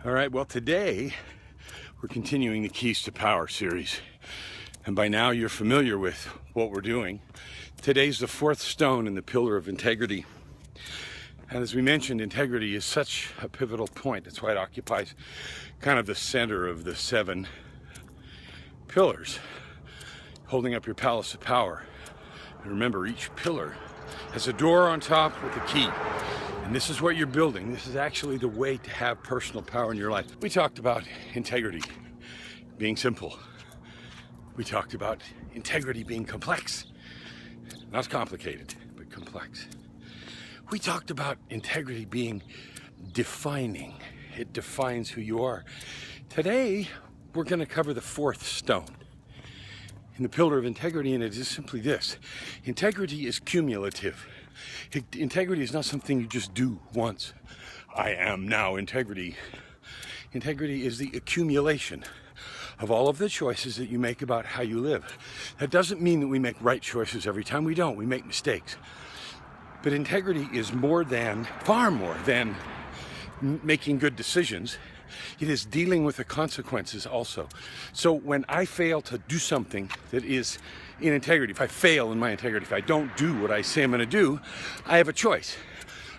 All right, well, today we're continuing the Keys to Power series. And by now you're familiar with what we're doing. Today's the fourth stone in the pillar of integrity. And as we mentioned, integrity is such a pivotal point. That's why it occupies kind of the center of the 7 pillars, holding up your palace of power. And remember, each pillar has a door on top with a key. And this is what you're building. This is actually the way to have personal power in your life. We talked about integrity being simple. We talked about integrity being complex. Not complicated, but complex. We talked about integrity being defining. It defines who you are. Today, we're going to cover the 4th stone in the pillar of integrity, and it is simply this. Integrity is cumulative. Integrity is not something you just do once. I am now integrity. Integrity is the accumulation of all of the choices that you make about how you live. That doesn't mean that we make right choices every time. We don't. We make mistakes. But integrity is far more than making good decisions. It is dealing with the consequences also. So when I fail to do something that is in integrity, if I fail in my integrity, if I don't do what I say I'm going to do, I have a choice.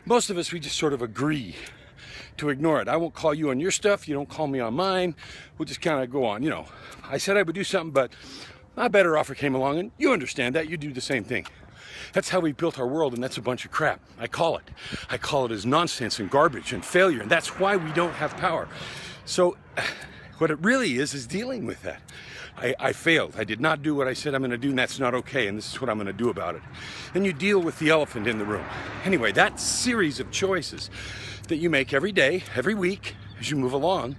Most of us, we just sort of agree to ignore it. I won't call you on your stuff. You don't call me on mine. We'll just kind of go on. You know, I said I would do something, but a better offer came along, and you understand that. You do the same thing. That's how we built our world, and that's a bunch of crap. I call it as nonsense and garbage and failure, and that's why we don't have power. So what it really is dealing with that. I failed. I did not do what I said I'm going to do, and that's not okay, and this is what I'm going to do about it. And you deal with the elephant in the room. Anyway, that series of choices that you make every day, every week, as you move along,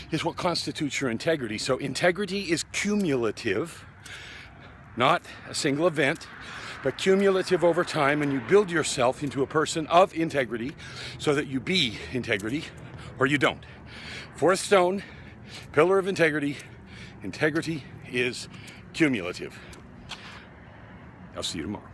is what constitutes your integrity. So integrity is cumulative, not a single event, but cumulative over time, and you build yourself into a person of integrity so that you be integrity or you don't. 4th stone, pillar of integrity. Integrity is cumulative. I'll see you tomorrow.